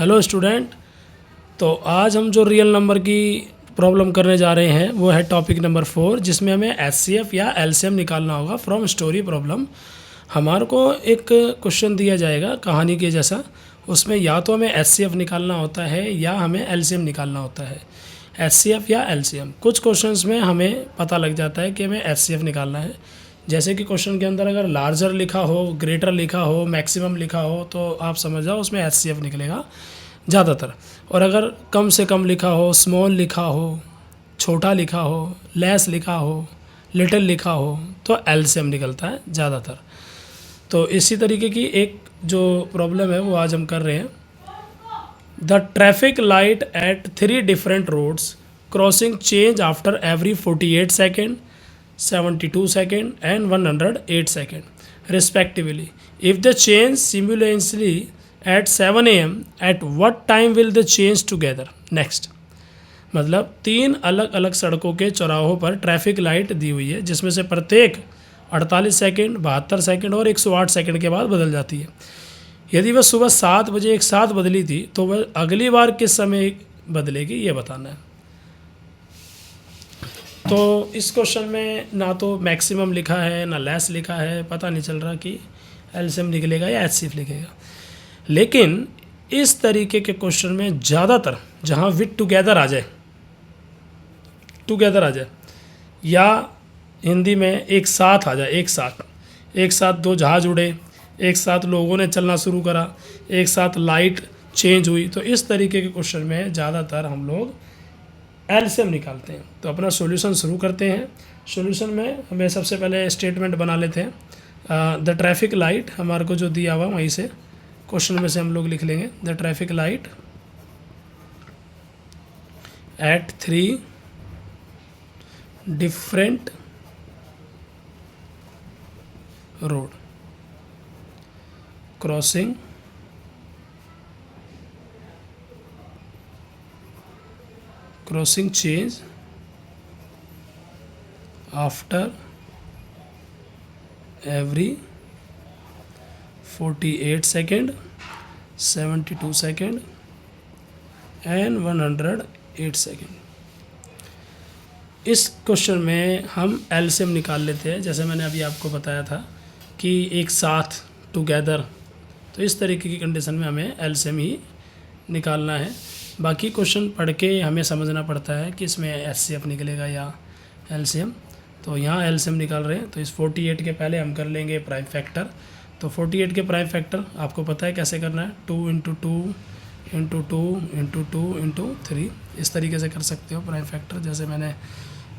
Hello student. तो आज हम जो रियल नंबर की प्रॉब्लम करने जा रहे हैं वो है टॉपिक नंबर 4, जिसमें हमें एचसीएफ या एलसीएम निकालना होगा फ्रॉम स्टोरी प्रॉब्लम। हमारे को एक क्वेश्चन दिया जाएगा कहानी के जैसा, उसमें या तो हमें एचसीएफ निकालना होता है या हमें एलसीएम निकालना होता है। एचसीएफ या एलसीएम, कुछ क्वेश्चंस में हमें पता लग जाता है कि हमें एचसीएफ निकालना है। जैसे कि क्वेश्चन के अंदर अगर लार्जर लिखा हो, ग्रेटर लिखा हो, मैक्सिमम लिखा हो तो आप समझ जाओ उसमें एचसीएफ निकलेगा ज़्यादातर। और अगर कम से कम लिखा हो, स्मॉल लिखा हो, छोटा लिखा हो, लेस लिखा हो, लिटिल लिखा हो तो एलसीएम निकलता है ज़्यादातर। तो इसी तरीके की एक जो प्रॉब्लम है वो आज हम कर रहे हैं। The traffic light at 3 different roads crossing change after every 48 second, 72 second and 108 second respectively. If they change simultaneously at 7 a.m. at what time will they change together? Next. मतलब 3 अलग अलग सड़कों के चौराहों पर ट्रैफिक लाइट दी हुई है, जिसमें से प्रत्येक 48 सेकेंड, 72 सेकेंड और 108 सेकेंड के बाद बदल जाती है। यदि वह सुबह 7 बजे एक साथ बदली थी तो वह अगली बार किस समय बदलेगी, ये बताना है। तो इस क्वेश्चन में ना तो मैक्सिमम लिखा है ना लेस लिखा है, पता नहीं चल रहा कि एलसीएम निकलेगा या एचसीएफ लिखेगा। लेकिन इस तरीके के क्वेश्चन में ज़्यादातर जहाँ विथ टुगेदर आ जाए या हिंदी में एक साथ आ जाए, एक साथ 2 जहाज उड़े, एक साथ लोगों ने चलना शुरू करा, एक साथ लाइट चेंज हुई, तो इस तरीके के क्वेश्चन में ज़्यादातर हम लोग एलसीएम निकालते हैं। तो अपना सॉल्यूशन शुरू करते हैं। सॉल्यूशन में हमें सबसे पहले स्टेटमेंट बना लेते हैं। द ट्रैफिक लाइट हमारे को जो दिया हुआ वहीं से क्वेश्चन में से हम लोग लिख लेंगे। The traffic light at 3 different road crossing change after every 48 second, 72 second and 108 second. इस क्वेश्चन में हम एलसीएम निकाल लेते हैं, जैसे मैंने अभी आपको बताया था कि एक साथ टुगेदर, तो इस तरीके की कंडीशन में हमें एलसीएम ही निकालना है। बाकी क्वेश्चन पढ़ के हमें समझना पड़ता है कि इसमें एचसीएफ निकलेगा या एलसीएम। तो यहाँ एलसीएम निकाल रहे हैं, तो इस 48 के पहले हम कर लेंगे प्राइम फैक्टर। तो 48 के प्राइम फैक्टर आपको पता है कैसे करना है, 2 × 2 × 2 × 2 × 3, इस तरीके से कर सकते हो प्राइम फैक्टर, जैसे मैंने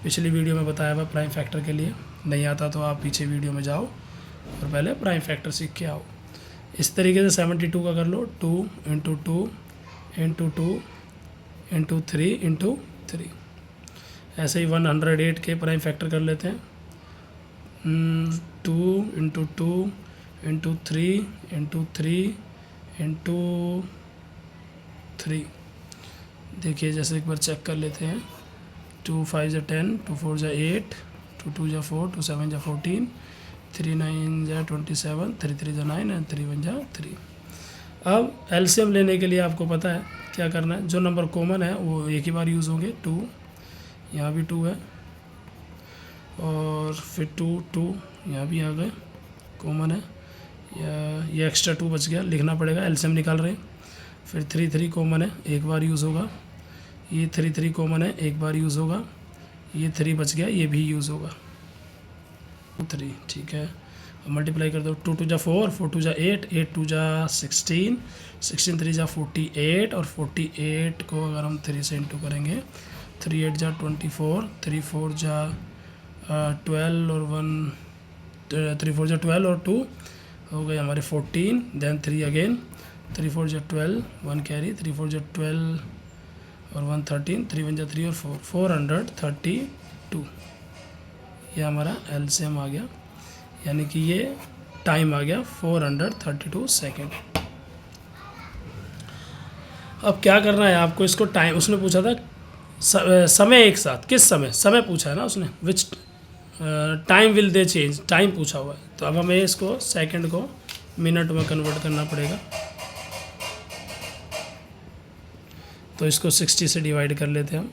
पिछली वीडियो में बताया हुआ। प्राइम फैक्टर के लिए नहीं आता तो आप पीछे वीडियो में जाओ और पहले प्राइम फैक्टर सीख के आओ। इस तरीके से 72 का कर लो, 2 × 2 × 2 × 3 × 3। ऐसे ही 108 के प्राइम फैक्टर कर लेते हैं, 2 × 2 × 3 × 3 × 3। देखिए जैसे एक बार चेक कर लेते हैं, 2 × 5 = 10, 2 × 4 = 8, 2 × 2 = 4, 2 × 7 = 14, 3 × 9 = 27, 3 × 3 = 9 और 3 × 1 = 3। अब एलसीएम लेने के लिए आपको पता है क्या करना है, जो नंबर कॉमन है वो एक ही बार यूज़ होंगे। 2, यहाँ भी 2 है और फिर 2 यहाँ भी आ गए, कॉमन है, या ये एक्स्ट्रा 2 बच गया, लिखना पड़ेगा, एलसीएम निकाल रहे हैं। फिर 3 कॉमन है, एक बार यूज़ होगा, ये 3 कॉमन है, एक बार यूज़ होगा, ये 3 बच गया, ये भी यूज़ होगा, 3, ठीक है। मल्टीप्लाई कर दो, 2 × 2 = 4, 4 × 2 = 8, 8 × 2 = 16, 16 × 3 = 48 और 48 को अगर हम 3 से इंटू करेंगे, 3 × 8 = 24, 3 × 4 = 12 और 3 × 4 = 12 और 2 हो गए हमारे 14, देन 3 अगेन, 3 × 4 = 12, 1 कैरी, 3 × 4 = 12 और 1 13, 3 × 1 = 3 और 4, 432। ये हमारा एलसीएम आ गया, यानी कि ये टाइम आ गया 432 सेकेंड। अब क्या करना है आपको, इसको टाइम, उसने पूछा था समय एक साथ, किस समय पूछा है ना उसने, which time will they change, time पूछा हुआ है। तो अब हमें इसको सेकंड को मिनट में कन्वर्ट करना पड़ेगा। तो इसको 60 से डिवाइड कर लेते हैं हम।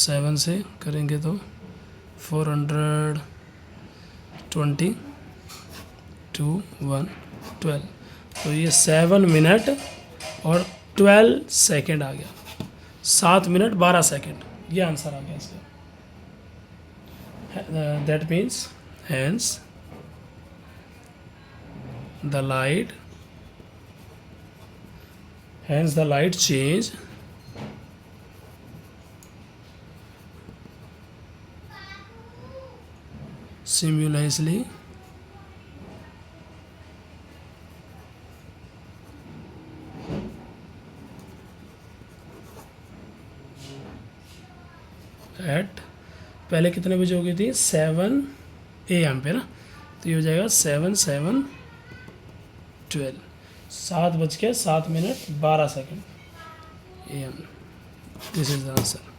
7 से करेंगे तो 420 2 1 12। तो ये 7 मिनट और 12 सेकेंड आ गया, 7 मिनट 12 सेकेंड, ये आंसर आ गया इसका। That means hence the light change simultaneously at, पहले कितने बजे हो गई थी 7 AM पे ना, तो ये हो जाएगा 7 7 12, 7 बज के 7 minute 12 second AM। This is the answer.